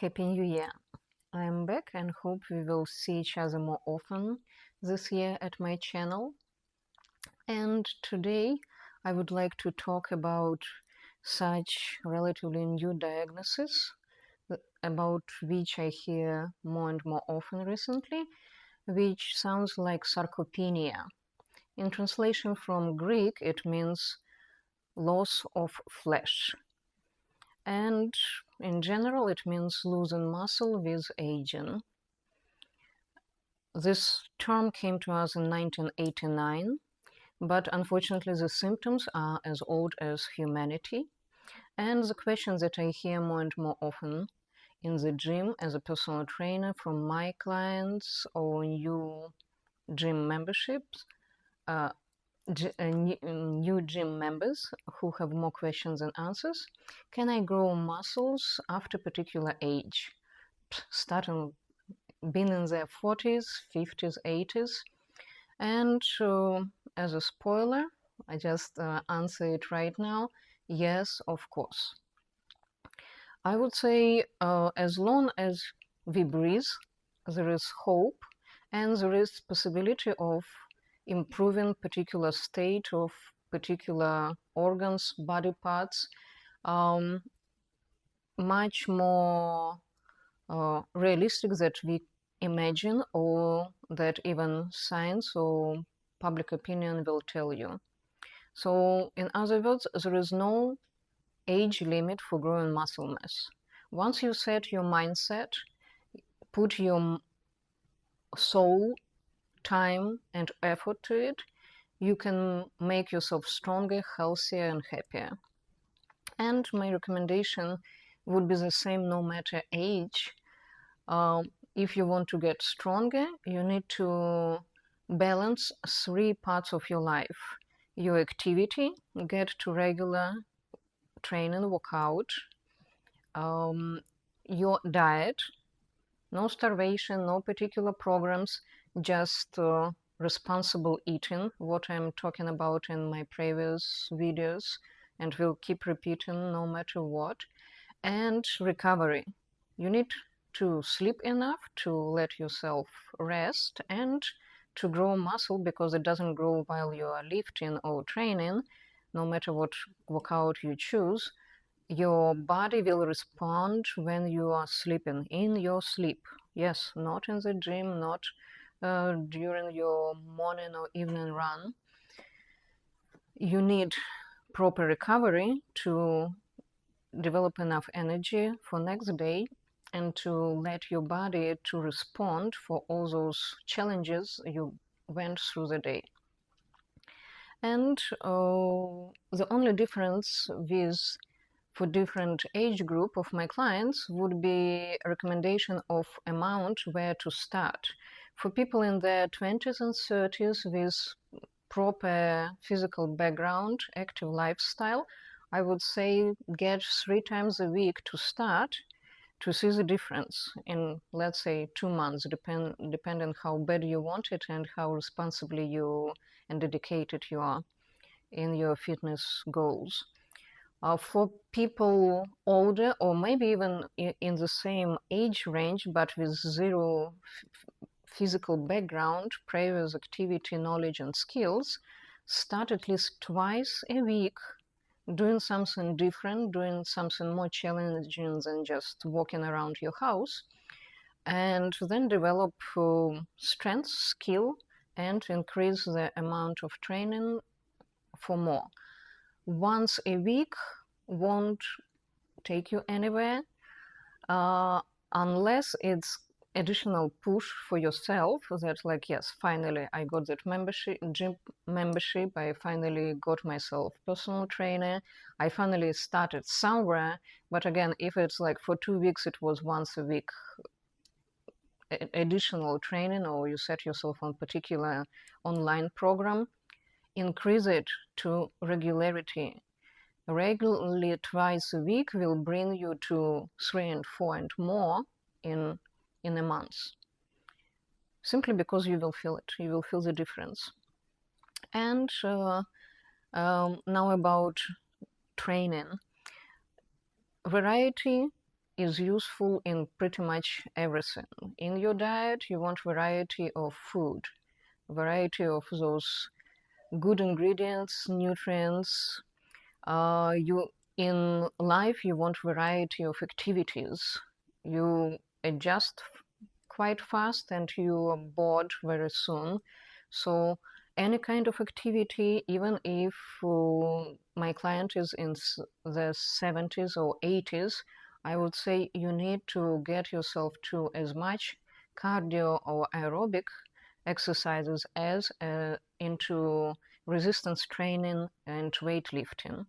Happy New Year! I am back and hope we will see each other more often this year at my channel. And today I would like to talk about such relatively new diagnosis about which I hear more and more often recently, which sounds like sarcopenia. In translation from Greek, it means loss of flesh. And in general, it means losing muscle with aging. This term came to us in 1989, but unfortunately the symptoms are as old as humanity. And the questions that I hear more and more often in the gym as a personal trainer from my clients or new gym memberships, new gym members who have more questions than answers. Can I grow muscles after a particular age? Starting being in their 40s, 50s, 80s. And as a spoiler, I just answer it right now. Yes, of course. I would say as long as we breathe, there is hope and there is possibility of improving particular state of particular organs, body parts, much more realistic that we imagine or that even science or public opinion will tell you. So in other words, there is no age limit for growing muscle mass. Once you set your mindset, put your soul, time and effort to it, you can make yourself stronger, healthier and happier. And my recommendation would be the same no matter age. If you want to get stronger, you need to balance 3 parts of your life. Your activity, get to regular training, workout, your diet, no starvation, no particular programs, just responsible eating, what I'm talking about in my previous videos and will keep repeating no matter what, and recovery. You need to sleep enough to let yourself rest and to grow muscle, because it doesn't grow while you are lifting or training. No matter what workout you choose, your body will respond when you are sleeping, in your sleep. Yes, not in the gym, not during your morning or evening run. You need proper recovery to develop enough energy for next day and to let your body to respond for all those challenges you went through the day. And the only difference for different age group of my clients would be a recommendation of amount where to start. For people in their 20s and 30s with proper physical background, active lifestyle, I would say get 3 times a week to start to see the difference in, let's say, 2 months, depending how bad you want it and how responsibly you and dedicated you are in your fitness goals. For people older or maybe even in the same age range but with zero physical background, previous activity, knowledge and skills, start at least twice a week doing something different, doing something more challenging than just walking around your house, and then develop strength, skill, and increase the amount of training for more. Once a week won't take you anywhere unless it's additional push for yourself that, like, yes, finally I got that gym membership, I finally got myself personal trainer, I finally started somewhere. But again, if it's like for 2 weeks it was once a week additional training, or you set yourself on particular online program, increase it to regularity. Regularly twice a week will bring you to 3 and 4 and more in a month, simply because you will feel it, you will feel the difference. And now about training. Variety is useful in pretty much everything. In your diet, you want variety of food, variety of those good ingredients, nutrients. In life, you want variety of activities. You adjust quite fast and you are bored very soon. So any kind of activity, even if my client is in the 70s or 80s, I would say you need to get yourself to as much cardio or aerobic exercises as into resistance training and weightlifting.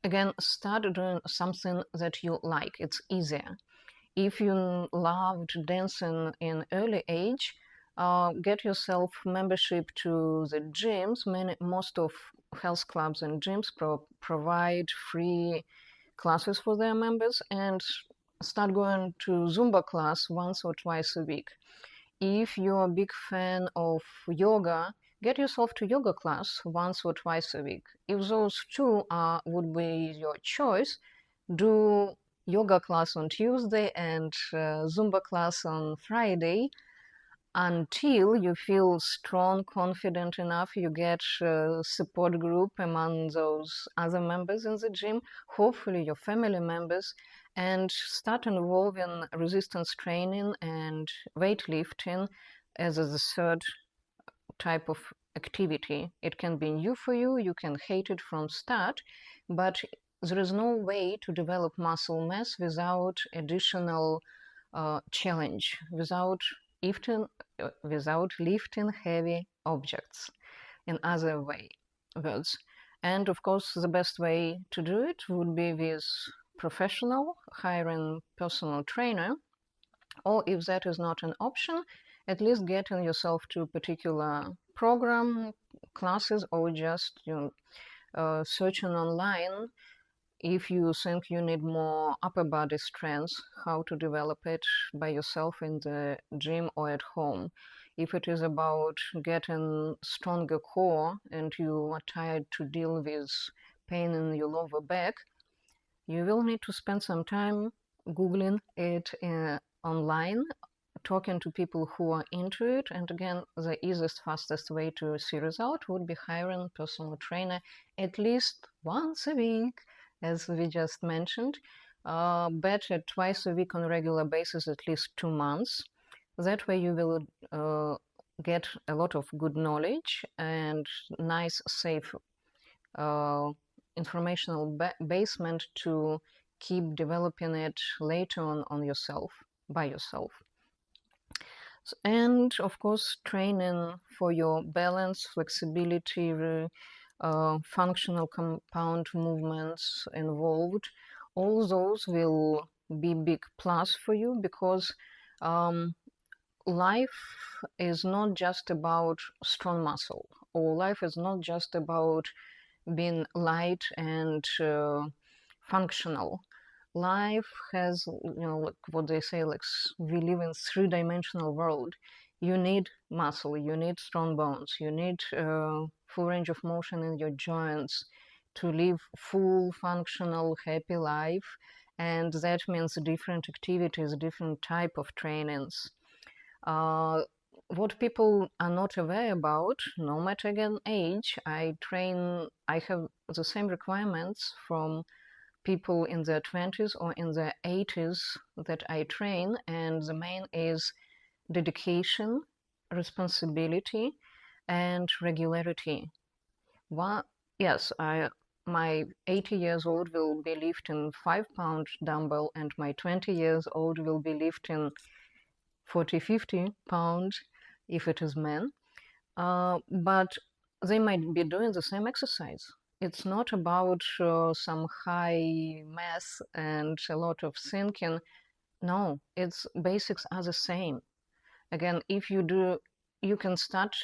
Again, start doing something that you like. It's easier. If you loved dancing in early age, get yourself membership to the gyms. Most of health clubs and gyms provide free classes for their members, and start going to Zumba class once or twice a week. If you're a big fan of yoga, get yourself to yoga class once or twice a week. If those two would be your choice, do yoga class on Tuesday and Zumba class on Friday until you feel strong, confident enough, you get a support group among those other members in the gym, hopefully your family members, and start involving resistance training and weightlifting as the third type of activity. It can be new for you, you can hate it from start, but there is no way to develop muscle mass without additional challenge, without lifting heavy objects, in other words. And of course, the best way to do it would be with professional, hiring personal trainer, or if that is not an option, at least getting yourself to a particular program, classes, or just searching online if you think you need more upper body strength, how to develop it by yourself in the gym or at home. If it is about getting stronger core and you are tired to deal with pain in your lower back, you will need to spend some time Googling it online, talking to people who are into it. And again, the easiest, fastest way to see result would be hiring a personal trainer at least once a week, as we just mentioned. Better twice a week on a regular basis, at least 2 months. That way you will get a lot of good knowledge and nice, safe informational basement to keep developing it later on yourself, by yourself. And of course, training for your balance, flexibility, functional compound movements involved, all those will be big plus for you, because life is not just about strong muscle, or life is not just about being light and functional. Life has, like what they say, like we live in 3-dimensional world. You need muscle, you need strong bones, you need full range of motion in your joints to live full, functional, happy life. And that means different activities, different type of trainings. What people are not aware about, no matter again age, I have the same requirements from people in their 20s or in their 80s that I train, and the main is dedication, responsibility, and regularity. Yes, my 80 years old will be lifting 5-pound dumbbell, and my 20 years old will be lifting 40-50 pounds if it is men, but they might be doing the same exercise. It's not about some high mass and a lot of thinking. No, its basics are the same. Again, if you can start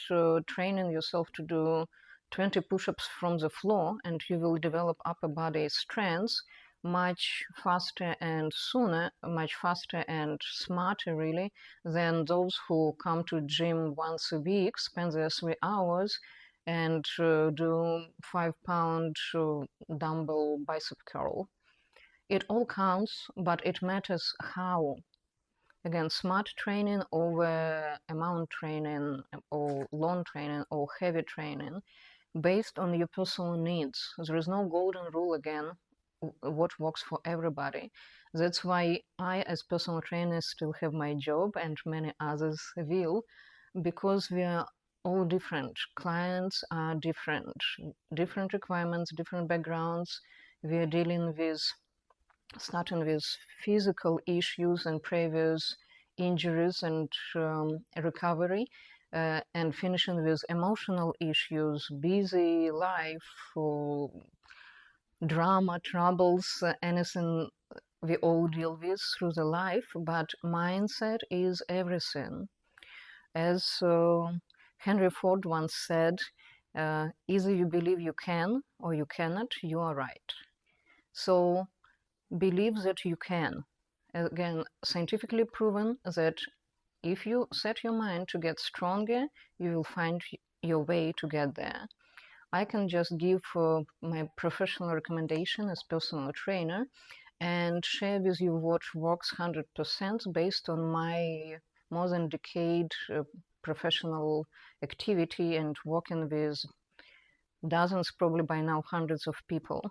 training yourself to do 20 push-ups from the floor, and you will develop upper body strength much faster and sooner, much faster and smarter really, than those who come to gym once a week, spend their 3 hours and do 5-pound dumbbell bicep curl. It all counts, but it matters how. Again, smart training over amount training or long training or heavy training based on your personal needs. There is no golden rule again, what works for everybody. That's why I, as personal trainer, still have my job, and many others will, because we are all different. Clients are different, different requirements, different backgrounds. We are dealing with, starting with physical issues and previous injuries and recovery, and finishing with emotional issues, busy life, drama, troubles, anything we all deal with through the life. But mindset is everything. As Henry Ford once said, either you believe you can or you cannot, you are right. So believe that you can. Again, scientifically proven that if you set your mind to get stronger, you will find your way to get there. I can just give my professional recommendation as personal trainer and share with you what works 100% based on my more than decade professional activity and working with dozens, probably by now hundreds of people.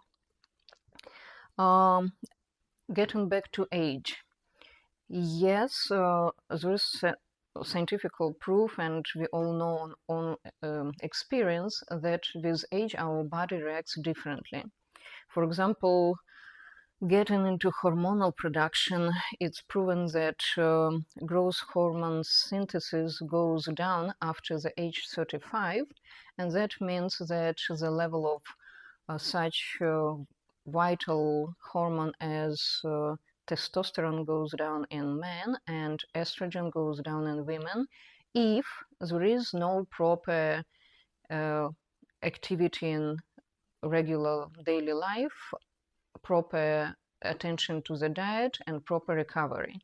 Getting back to age. Yes, there is scientific proof, and we all know on experience that with age our body reacts differently. For example, getting into hormonal production, it's proven that growth hormone synthesis goes down after the age 35, and that means that the level of such vital hormone as testosterone goes down in men and estrogen goes down in women if there is no proper activity in regular daily life, proper attention to the diet, and proper recovery.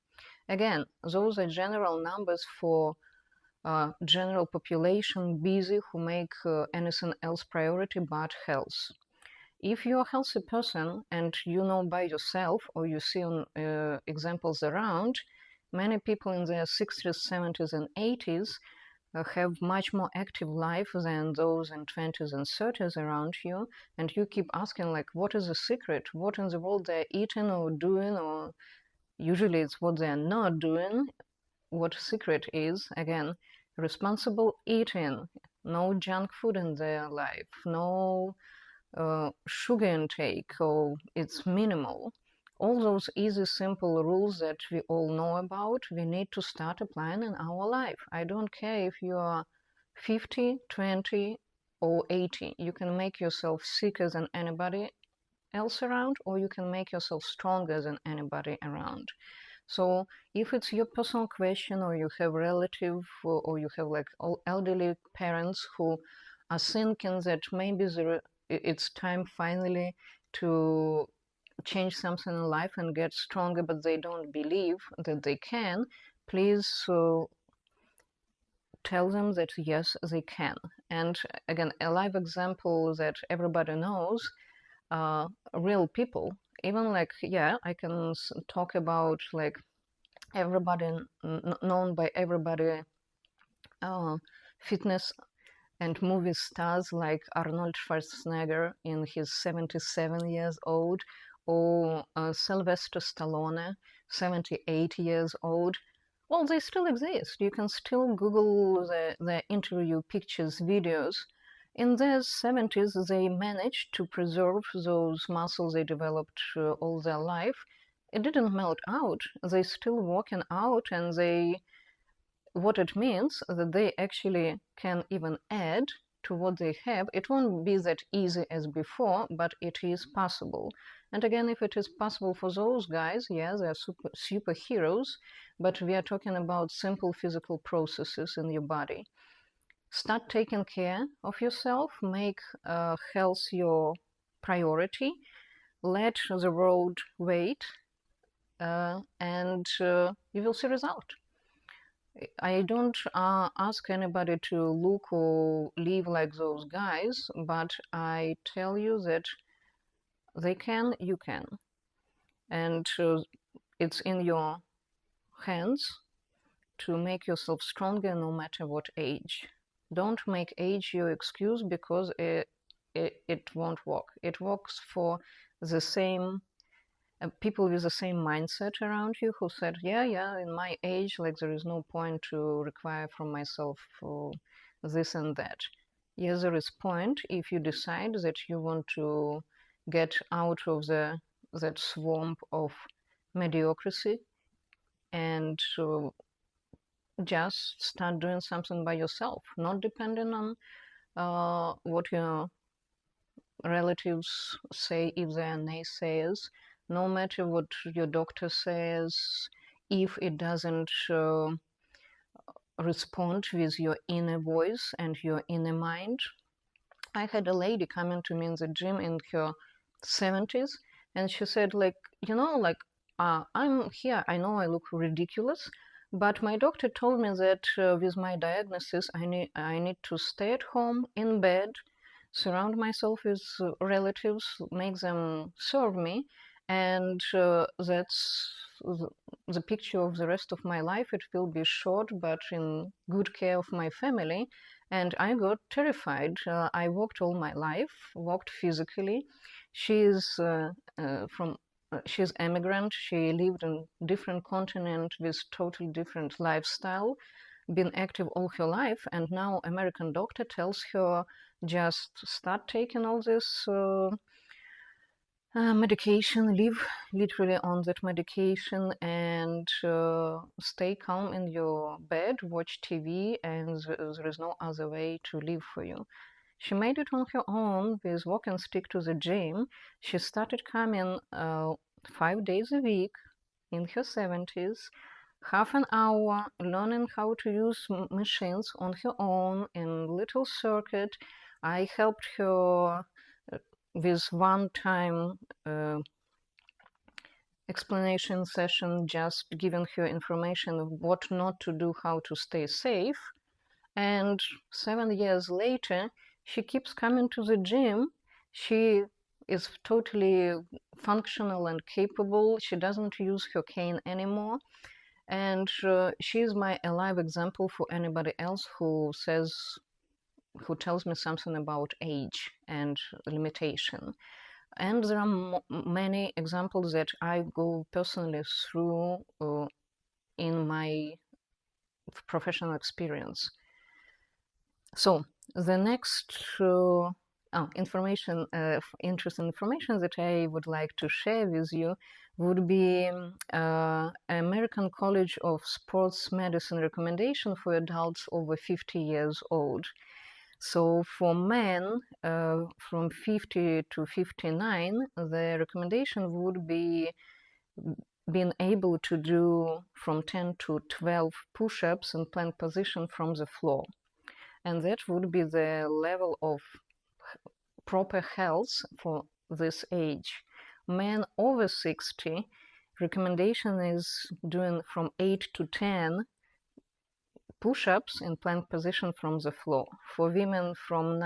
Again, those are general numbers for general population busy who make anything else priority but health. If you're a healthy person and you know by yourself or you see on examples around, many people in their 60s, 70s, and 80s have much more active life than those in 20s and 30s around you, and you keep asking, like, what is the secret? What in the world they're eating or doing, or usually it's what they're not doing. What secret is? Again, responsible eating, no junk food in their life, no sugar intake, or it's minimal. All those easy, simple rules that we all know about, we need to start applying in our life. I don't care if you are 50, 20, or 80. You can make yourself sicker than anybody else around, or you can make yourself stronger than anybody around. So if it's your personal question, or you have relative, or you have like elderly parents who are thinking that maybe it's time finally to change something in life and get stronger, but they don't believe that they can, please tell them that yes, they can. And again, a live example that everybody knows, real people, even like, yeah, I can talk about like everybody, known by everybody, fitness and movie stars like Arnold Schwarzenegger in his 77 years old, or Sylvester Stallone, 78 years old. Well, they still exist. You can still Google their interview pictures, videos. In their 70s, they managed to preserve those muscles they developed all their life. It didn't melt out. They still working out, and what it means that they actually can even add to what they have. It won't be that easy as before, but it is possible. And again, if it is possible for those guys, yeah, they're superheroes, but we are talking about simple physical processes in your body. Start taking care of yourself, make health your priority, let the road wait, and you will see result. I don't ask anybody to look or live like those guys, but I tell you that they can, you can. and it's in your hands to make yourself stronger no matter what age. Don't make age your excuse, because it won't work. It works for the same people with the same mindset around you who said, yeah, in my age, like there is no point to require from myself this and that. Yes, there is point if you decide that you want to get out of that swamp of mediocrity and just start doing something by yourself, not depending on what your relatives say if they are naysayers, no matter what your doctor says, if it doesn't respond with your inner voice and your inner mind. I had a lady coming to me in the gym in her 70s, and she said, like, I'm here, I know I look ridiculous, but my doctor told me that with my diagnosis, I need to stay at home in bed, surround myself with relatives, make them serve me, and that's the picture of the rest of my life. It will be short, but in good care of my family. And I got terrified. I worked all my life, worked physically. She's she's immigrant. She lived in different continent with totally different lifestyle, been active all her life, and now American doctor tells her just start taking all this medication, live literally on that medication, and stay calm in your bed, watch TV, and there is no other way to live for you. She made it on her own with walking stick to the gym. She started coming 5 days a week in her 70s, half an hour, learning how to use machines on her own in little circuit. I helped her with one-time explanation session, just giving her information of what not to do, how to stay safe. And 7 years later, she keeps coming to the gym. She is totally functional and capable. She doesn't use her cane anymore. And she is my alive example for anybody else who tells me something about age and limitation. And there are many examples that I go personally through in my professional experience. So the next interesting information that I would like to share with you would be American College of Sports Medicine recommendation for adults over 50 years old. So for men from 50 to 59, the recommendation would be being able to do from 10 to 12 push-ups in plank position from the floor. And that would be the level of proper health for this age. Men over 60, recommendation is doing from 8 to 10 push-ups in plank position from the floor. For women from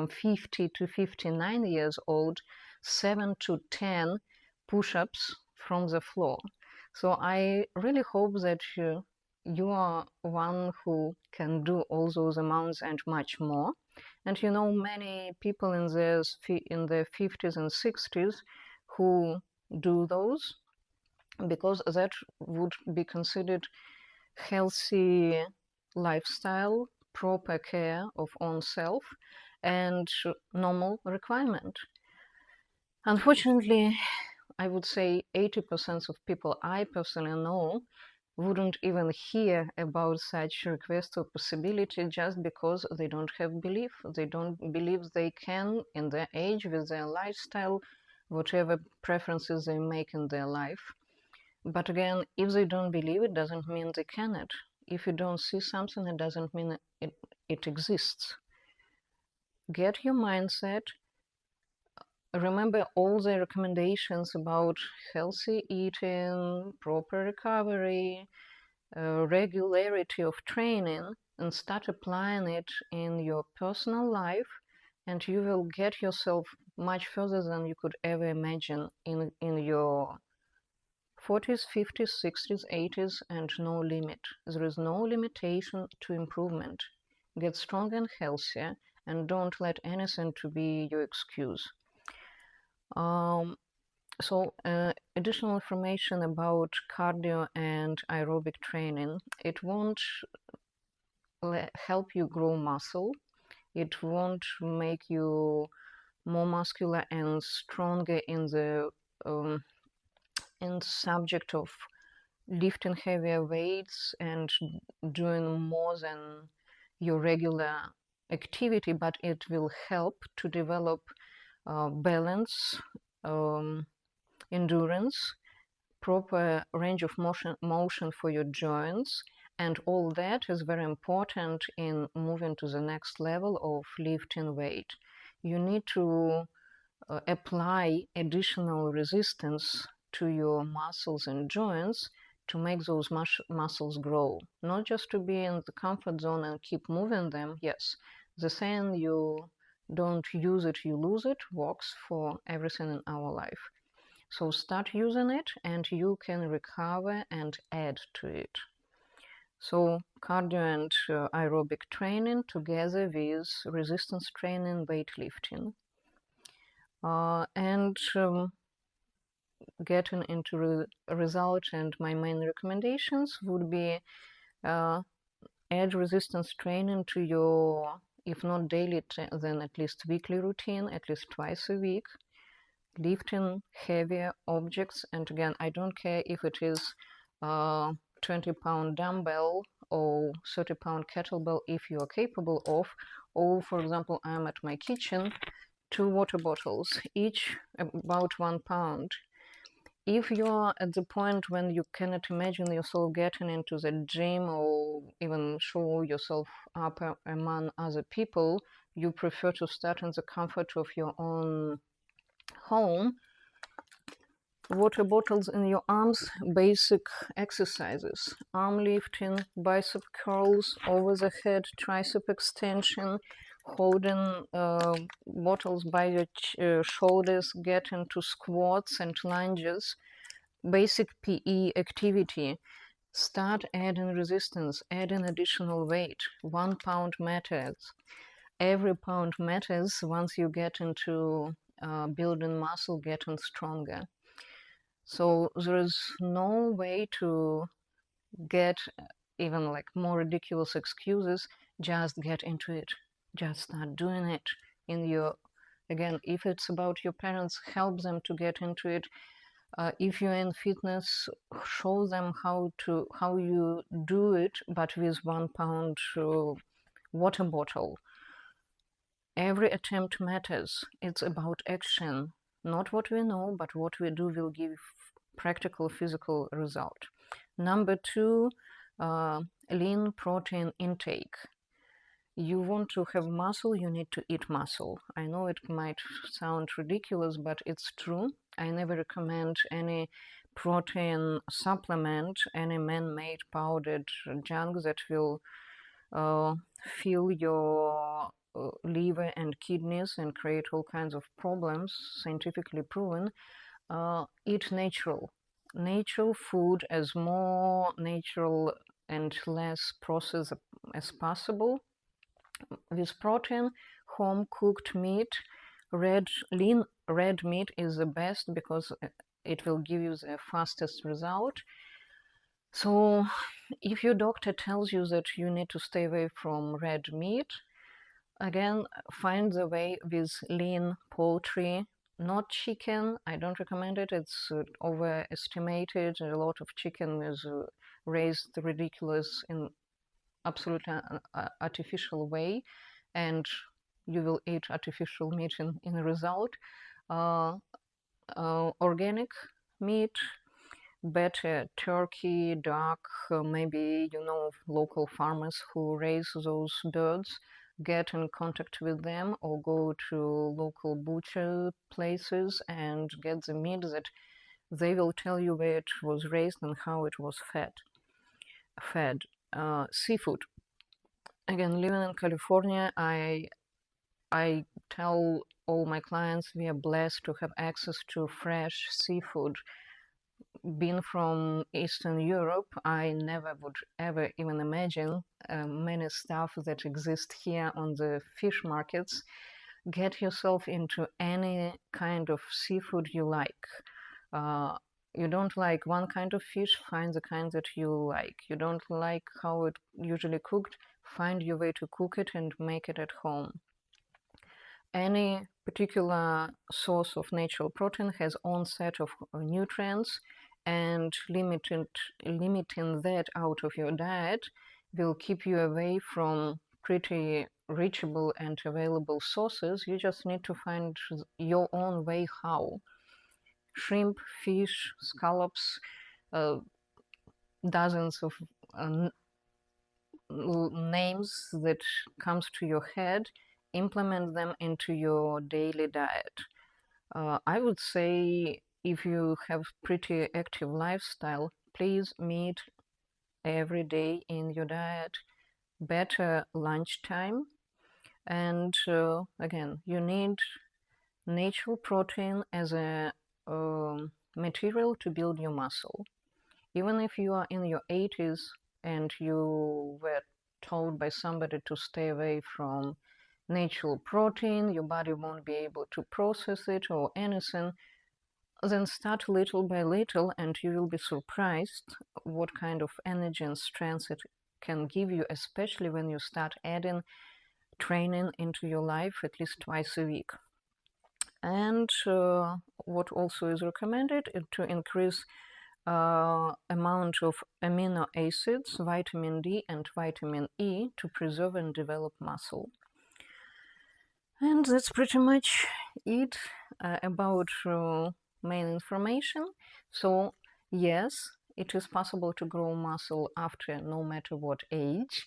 50 to 59 years old, 7 to 10 push-ups from the floor. So I really hope that you are one who can do all those amounts and much more. And you know many people in their 50s and 60s who do those, because that would be considered healthy lifestyle, proper care of own self, and normal requirement. Unfortunately, I would say 80% of people I personally know wouldn't even hear about such request or possibility just because they don't have belief. They don't believe they can, in their age, with their lifestyle, whatever preferences they make in their life. But again, if they don't believe, it doesn't mean they cannot. If you don't see something, it doesn't mean it exists. Get your mindset. Remember all the recommendations about healthy eating, proper recovery, regularity of training, and start applying it in your personal life, and you will get yourself much further than you could ever imagine in your 40s, 50s, 60s, 80s, and no limit. There is no limitation to improvement. Get stronger and healthier, and don't let anything to be your excuse. So additional information about cardio and aerobic training. It won't help you grow muscle. It won't make you more muscular and stronger in the subject of lifting heavier weights and doing more than your regular activity, but it will help to develop balance, endurance, proper range of motion for your joints, and all that is very important in moving to the next level of lifting weight. You need to apply additional resistance to your muscles and joints to make those muscles grow, not just to be in the comfort zone and keep moving them. Yes, the saying you don't use it, you lose it works for everything in our life. So start using it and you can recover and add to it. So cardio and aerobic training together with resistance training, weightlifting. And getting into results, and my main recommendations would be add resistance training to your, if not daily, then at least weekly routine, at least twice a week. Lifting heavier objects, and again, I don't care if it is 20-pound dumbbell or 30-pound kettlebell, if you are capable of. Or for example, I'm at my kitchen, 2 water bottles, each about 1 pound. If you are at the point when you cannot imagine yourself getting into the gym or even show yourself up among other people, you prefer to start in the comfort of your own home, water bottles in your arms, basic exercises, arm lifting, bicep curls, over the head, tricep extension, holding bottles by your shoulders, get into squats and lunges, basic PE activity. Start adding resistance, adding additional weight. 1 pound matters. Every pound matters once you get into building muscle, getting stronger. So there is no way to get even like more ridiculous excuses. Just get into it. Just start doing it. In your, again, if it's about your parents, help them to get into it. If you're in fitness, show them how you do it, but with 1 pound water bottle. Every attempt matters. It's about action. Not what we know, but what we do will give practical physical result. Number 2, lean protein intake. You want to have muscle, you need to eat muscle. I know it might sound ridiculous, but it's true. I never recommend any protein supplement, any man-made powdered junk that will fill your liver and kidneys and create all kinds of problems, scientifically proven. Eat natural food, as more natural and less processed as possible. With protein, home cooked meat, lean red meat is the best because it will give you the fastest result. So if your doctor tells you that you need to stay away from red meat, again, find the way with lean poultry, not chicken. I don't recommend it. It's overestimated. A lot of chicken is raised ridiculous in absolutely artificial way, and you will eat artificial meat in result. Organic meat, better turkey, duck, maybe you know local farmers who raise those birds. Get in contact with them or go to local butcher places and get the meat that they will tell you where it was raised and how it was fed. Seafood. Again, living in California, I tell all my clients we are blessed to have access to fresh seafood. being from Eastern Europe, I never would ever even imagine many stuff that exist here on the fish markets. Get yourself into any kind of seafood you like. Uh, you don't like one kind of fish, find the kind that you like. You don't like how it usually cooked, find your way to cook it and make it at home. Any particular source of natural protein has own set of nutrients, and limiting that out of your diet will keep you away from pretty reachable and available sources. You just need to find your own way how. Shrimp, fish, scallops, dozens of names that comes to your head, implement them into your daily diet. I would say if you have pretty active lifestyle, please meet every day in your diet, better lunchtime, and again, you need natural protein as a material to build your muscle. Even if you are in your 80s and you were told by somebody to stay away from natural protein, your body won't be able to process it or anything, then start little by little and you will be surprised what kind of energy and strength it can give you, especially when you start adding training into your life at least twice a week. And what also is recommended is to increase amount of amino acids, vitamin D and vitamin E, to preserve and develop muscle. And that's pretty much it about main information. So yes, it is possible to grow muscle after no matter what age.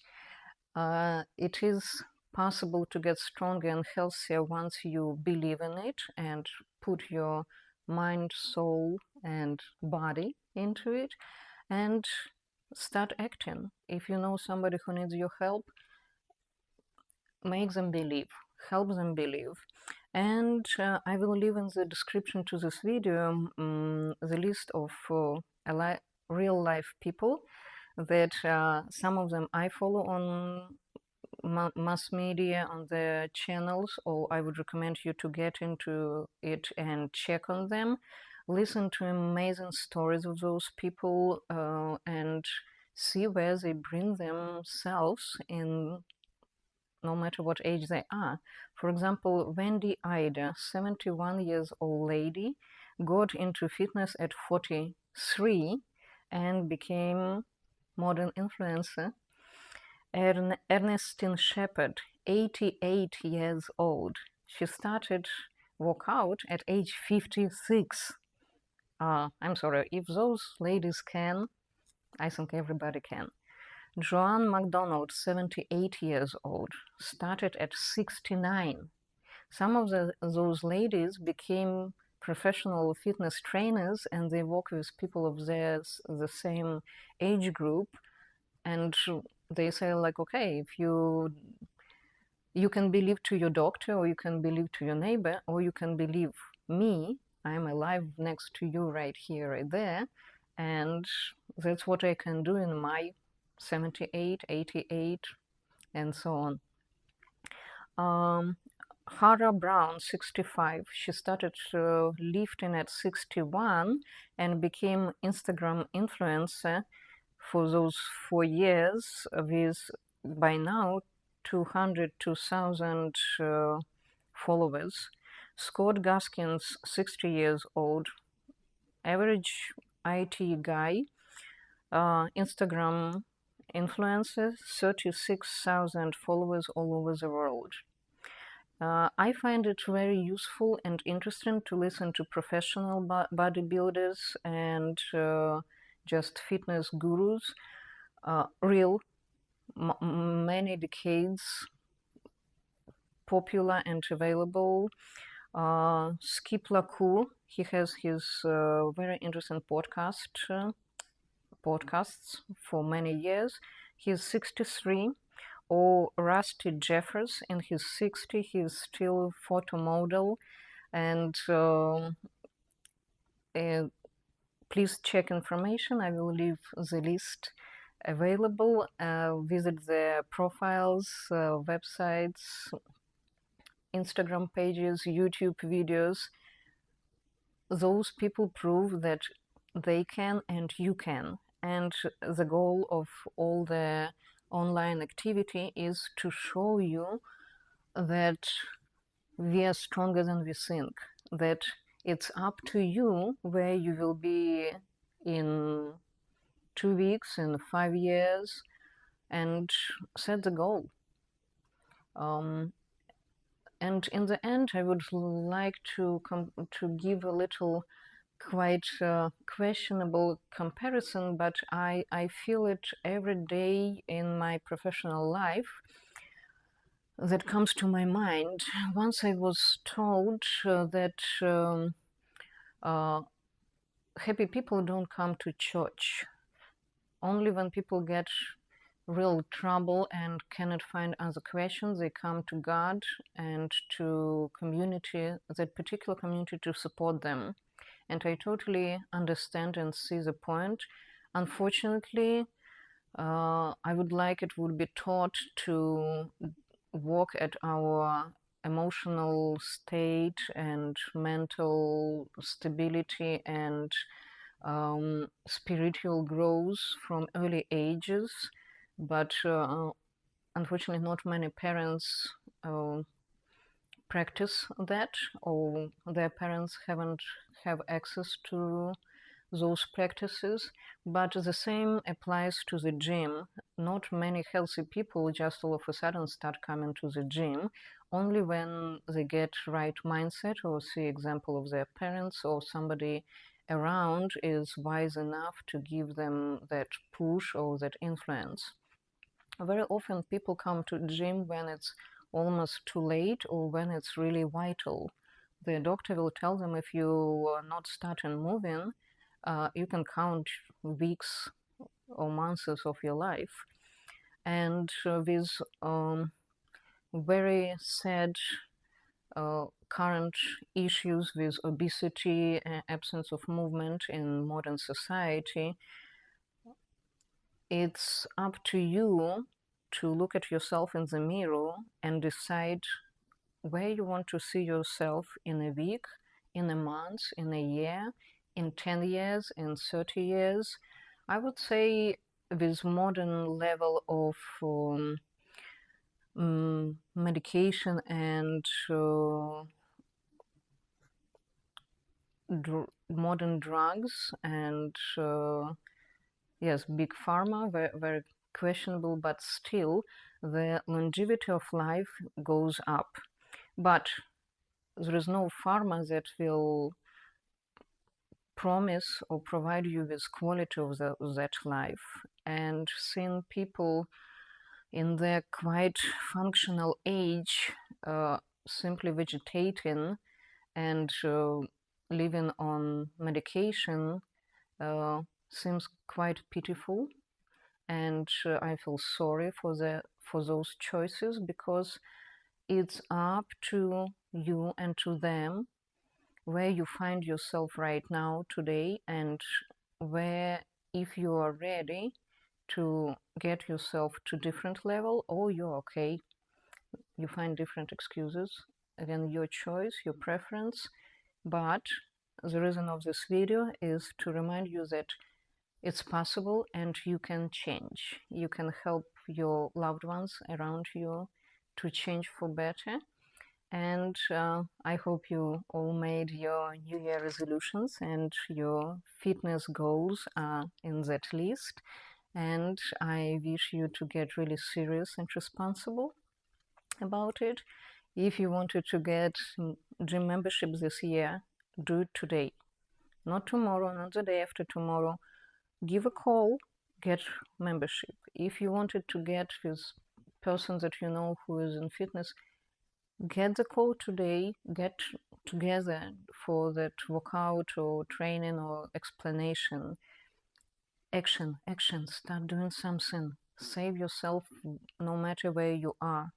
It is possible to get stronger and healthier once you believe in it and put your mind, soul, and body into it, and start acting. If you know somebody who needs your help, make them believe, help them believe. And I will leave in the description to this video the list of real life people that some of them I follow on mass media, on their channels, or I would recommend you to get into it and check on them, listen to amazing stories of those people, and see where they bring themselves in, no matter what age they are. For example, Wendy Ida, 71 years old lady, got into fitness at 43 and became modern influencer. Ernestine Shepherd, 88 years old. She started workout at age 56. I'm sorry, if those ladies can, I think everybody can. Joan McDonald, 78 years old, started at 69. Some of those ladies became professional fitness trainers and they work with people of theirs, the same age group, and they say like, okay, if you can believe to your doctor, or you can believe to your neighbor, or you can believe me, I'm alive next to you right here, right there, and that's what I can do in my 78, 88, and so on. Harrah Brown, 65, she started lifting at 61 and became Instagram influencer for those 4 years with, by now, 202,000 followers. Scott Gaskins, 60 years old, average IT guy, Instagram influencer, 36,000 followers all over the world. I find it very useful and interesting to listen to professional bodybuilders and just fitness gurus, real, many decades popular and available. Skip Cour, he has his very interesting podcasts for many years. He's 63. Or Rusty Jeffers, in his 60s, he's still photo model and Please check information. I will leave the list available. Visit their profiles, websites, Instagram pages, YouTube videos. Those people prove that they can and you can. And the goal of all the online activity is to show you that we are stronger than we think, that it's up to you where you will be in 2 weeks, in 5 years, and set the goal. And in the end, I would like to give a little quite questionable comparison, but I feel it every day in my professional life that comes to my mind. Once I was told that happy people don't come to church. Only when people get real trouble and cannot find other questions, they come to God and to community, that particular community, to support them. And I totally understand and see the point. Unfortunately, I would like it would be taught to work at our emotional state and mental stability and spiritual growth from early ages, but unfortunately not many parents practice that, or their parents haven't have access to those practices. But the same applies to the gym. Not many healthy people just all of a sudden start coming to the gym, only when they get right mindset or see example of their parents or somebody around is wise enough to give them that push or that influence. Very often people come to the gym when it's almost too late or when it's really vital. The doctor will tell them, if you are not starting moving, you can count weeks or months of your life. And with very sad current issues with obesity, absence of movement in modern society, it's up to you to look at yourself in the mirror and decide where you want to see yourself in a week, in a month, in a year, in 10 years, in 30 years. I would say with modern level of medication and modern drugs and yes, big pharma, very, very questionable, but still the longevity of life goes up. But there is no pharma that will promise or provide you with quality of that life. And seeing people in their quite functional age simply vegetating and living on medication seems quite pitiful, and I feel sorry for those choices, because it's up to you and to them where you find yourself right now today, and where, if you are ready to get yourself to different level, or you're okay, you find different excuses. Again, your choice, your preference. But the reason of this video is to remind you that it's possible and you can change. You can help your loved ones around you to change for better. And I hope you all made your New Year resolutions and your fitness goals are in that list. And I wish you to get really serious and responsible about it. If you wanted to get gym membership this year, do it today. Not tomorrow, not the day after tomorrow. Give a call, get membership. If you wanted to get with person that you know who is in fitness, get the call today, get together for that workout or training or explanation. Action, start doing something. Save yourself no matter where you are.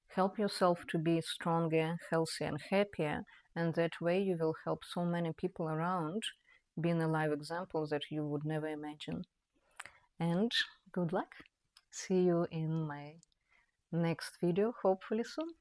Help yourself to be stronger, healthier, and happier, and that way you will help so many people around been a live example that you would never imagine. And good luck. See you in my next video, hopefully soon.